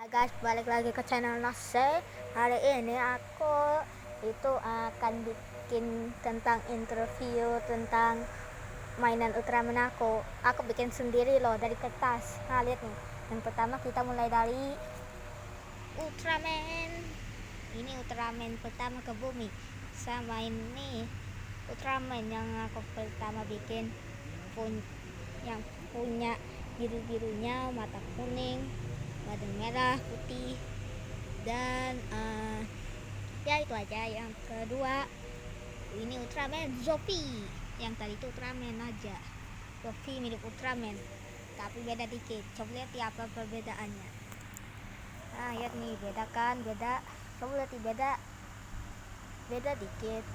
Guys, balik lagi ke channel Nose. Hari ini aku itu akan bikin tentang interview tentang mainan Ultraman aku. Aku bikin sendiri loh dari kertas. Nah, lihat nih. Yang pertama kita mulai dari Ultraman. Ini Ultraman pertama ke bumi. Sama ini Ultraman yang aku pertama bikin yang punya biru-birunya, mata kuning, badan merah, putih, dan ya itu aja. Yang kedua ini Ultraman Zofi. Yang tadi itu Ultraman aja. Zofi mirip Ultraman tapi beda dikit. Coba lihat ya apa perbedaannya. Nah, lihat nih, beda kan? Beda. Coba lihat nih, beda dikit.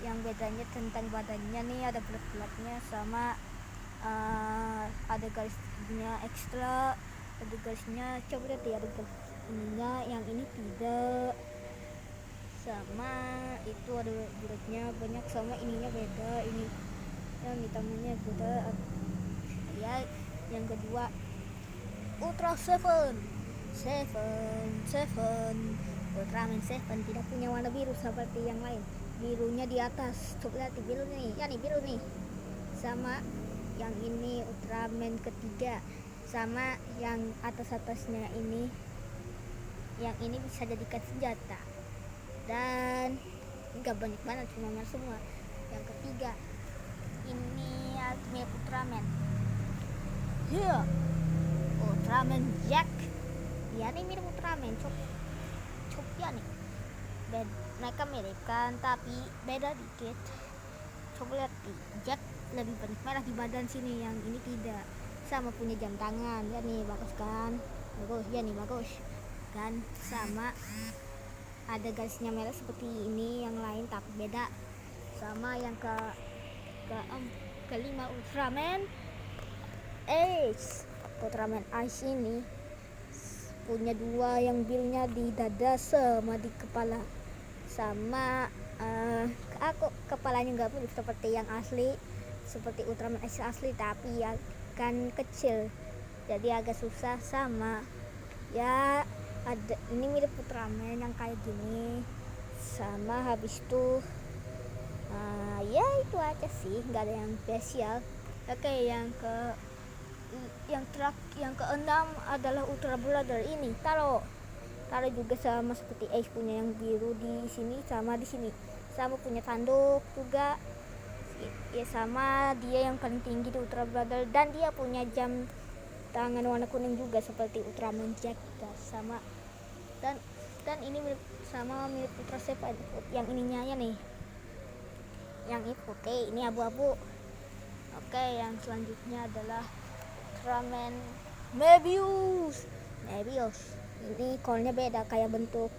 Yang bedanya tentang badannya nih, ada bulat-bulatnya, sama ada garisnya ekstra, ada garisnya. Coba lihat ya, ada garis ininya, yang ini tidak. Sama itu ada bulatnya banyak, sama ininya beda, ini yang hitamnya beda ya. Yang kedua Ultra Seven Ultraman Seven tidak punya warna biru seperti yang lain. Birunya di atas. Coba lihat biru nih, ya nih biru nih. Sama yang ini Ultraman ketiga, sama yang atasnya ini, yang ini bisa jadikan senjata. Dan enggak banyak banget, cuma semua. Yang ketiga ini mirip Ultraman. Ya, Ultraman Jack. Ya nih mirip Ultraman. Cop ya nih. Dan mereka mirip kan, tapi beda dikit. Coba lihat nih, Jack lebih banyak merah di badan sini, yang ini tidak. Sama punya jam tangan, ya nih, bagus kan? Bagus, ya nih, bagus kan? Sama ada garisnya merah seperti ini, yang lain tapi beda. Sama yang kelima Ultraman Ace. Ultraman Ace ini punya dua, yang birunya di dada sama di kepala. Sama aku kepalanya nggak mirip seperti yang asli, seperti Ultraman Ace asli, tapi ya kan kecil, jadi agak susah. Sama ya ada ini mirip Ultraman yang kayak gini. Sama habis itu ya itu aja sih, nggak ada yang spesial. Oke, yang keenam adalah Ultra Brother. Ini taruh juga sama seperti Ace punya, yang biru di sini sama di sini, sama punya tanduk juga ya, sama dia yang paling tinggi di Ultra Brother, dan dia punya jam tangan warna kuning juga seperti Ultraman Jack. Sama dan ini mirip Ultra Seven, yang ininya ya nih, yang ini putih, ini abu-abu. Oke, yang selanjutnya adalah Ultraman Mebius. Ini kolnya beda, kayak bentuk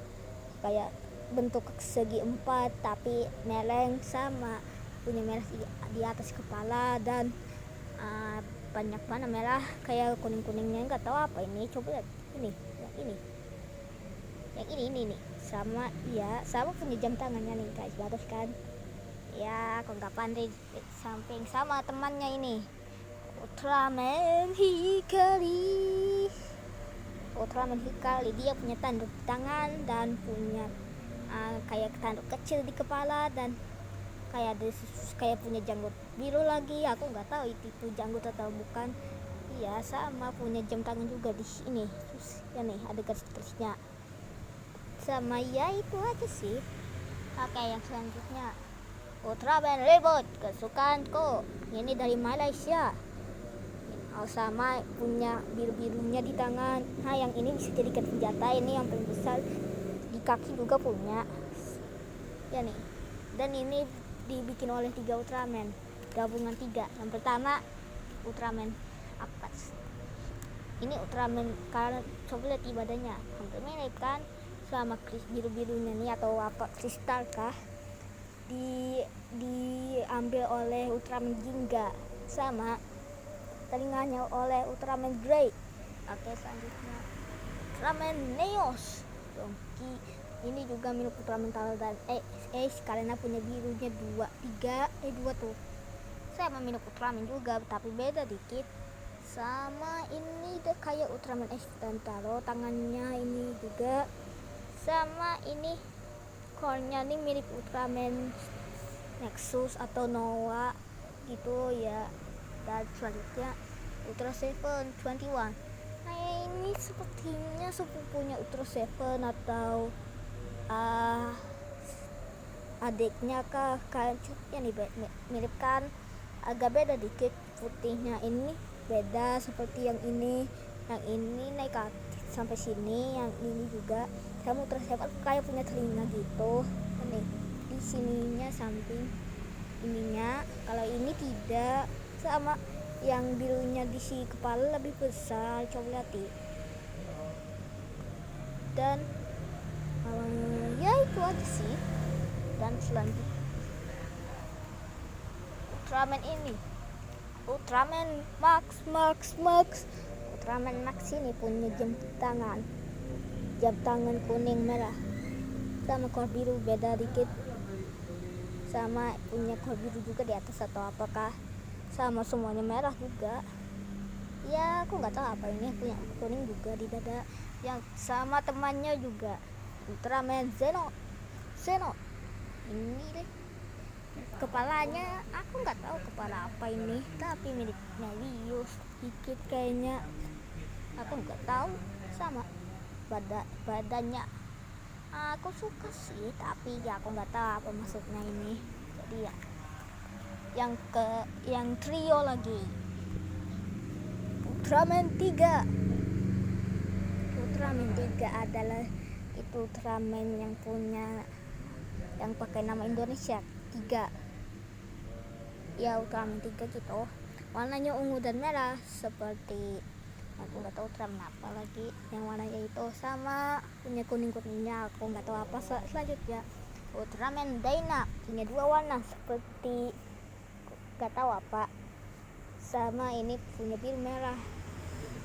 segi empat tapi meleng, sama punya merah di atas kepala, dan banyak mana merah kayak kuning-kuningnya, nggak tahu apa ini. Coba lihat ini, yang ini nih, sama punya jam tangannya nih guys, bagus kan? Ya, aku nggak pandai samping. Sama temannya ini Ultraman Hikari. Dia punya tanduk di tangan dan punya kayak tanduk kecil di kepala, dan kayak punya janggut biru lagi. Aku nggak tahu itu janggut atau bukan. Iya, sama punya jam tangan juga di sini. Terus ya nih, ada garis-garisnya. Sama ya itu aja sih. Oke, yang selanjutnya Ultraman Reboot, kesukaanku. Ini dari Malaysia. Sama punya biru-birunya di tangan. Nah, yang ini bisa jadikan senjata. Ini yang paling besar. Di kaki juga punya. Ya nih. Dan ini dibikin oleh 3 Ultraman, gabungan 3. Yang pertama Ultraman Apex. Ini Ultraman, karena coba lihat di badannya hampir mirip kan, sama biru-birunya nih, atau apa, kristal kah, diambil oleh Ultraman Ginga. Sama telinganya oleh Ultraman Grey. Oke, selanjutnya Ultraman Neos Donkey. Ini juga milik Ultraman Taro dan Ace, karena punya birunya 2 tuh. Sama milik Ultraman juga tapi beda dikit. Sama ini deh kayak Ultraman X Tantaro, tangannya ini juga. Sama ini core-nya nih mirip Ultraman Nexus atau Noah gitu ya. Dan selanjutnya Ultra Seven 21. Nah ini sepertinya sepupunya Ultra Seven atau adiknya kah, kayaknya nih mirip kan, agak beda dikit putihnya. Ini beda seperti yang ini naik ke sampai sini, yang ini juga kamu Ultra Seven kayak punya telinga gitu nih di sininya samping ininya. Kalau ini tidak, sama yang birunya di si kepala lebih besar, coba lihat. Dan ya itu aja sih. Dan selanjutnya Ultraman ini Ultraman Max. Ultraman Max ini punya jam tangan kuning merah, sama core biru, beda dikit. Sama punya core biru juga di atas atau apakah sama semuanya merah juga ya, aku nggak tahu apa ini. Punya kuning juga di dada, yang sama temannya juga Ultraman Zeno ini deh kepalanya. Aku nggak tahu kepala apa ini, tapi mirip Melius dikit kayaknya, aku nggak tahu. Sama badannya aku suka sih, tapi ya aku nggak tahu apa maksudnya ini. Jadi ya yang trio lagi Ultraman 3 adalah itu Ultraman yang punya, yang pakai nama Indonesia 3 ya, Ultraman 3 gitu. Warnanya ungu dan merah seperti, aku nggak tahu Ultraman apa lagi yang warnanya itu. Sama punya kuningnya, aku nggak tahu apa. Selanjutnya Ultraman Dyna punya 2 warna seperti nggak tahu apa. Sama ini punya biru merah,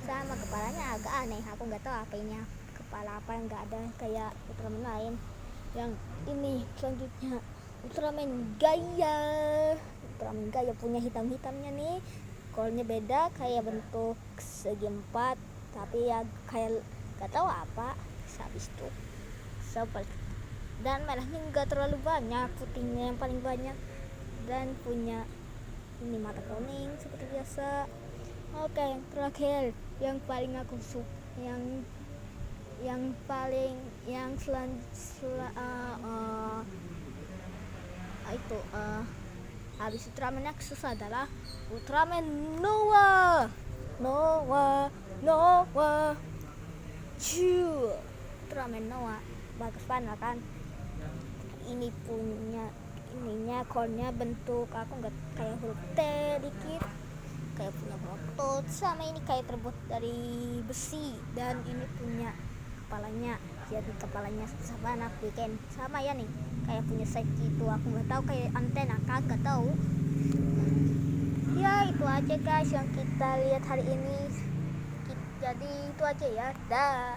sama kepalanya agak aneh, aku nggak tahu apa ini, kepala apa yang nggak ada kayak Ultraman lain. Yang ini selanjutnya Ultraman Gaia punya hitamnya nih, core-nya beda, kayak bentuk segi 4, tapi ya kayak nggak tahu apa. Habis itu seperti, dan merahnya nggak terlalu banyak, putihnya yang paling banyak. Dan punya ini mata kuning seperti biasa. Oke, yang terakhir yang paling aku suka, itu habis Ultraman Nexus adalah Ultraman Noah. Ultraman Noah bagus banget kan. Ini punya ininya, core-nya bentuk aku nggak kayak huruf T dikit, kayak punya otot. Sama ini kayak terbuat dari besi, dan ini punya kepalanya, jadi kepalanya susah banget bikin. Sama ya nih kayak punya sayap gitu, aku nggak tahu, kayak antena kan, nggak tahu ya. Itu aja guys yang kita lihat hari ini. Jadi itu aja ya, dah.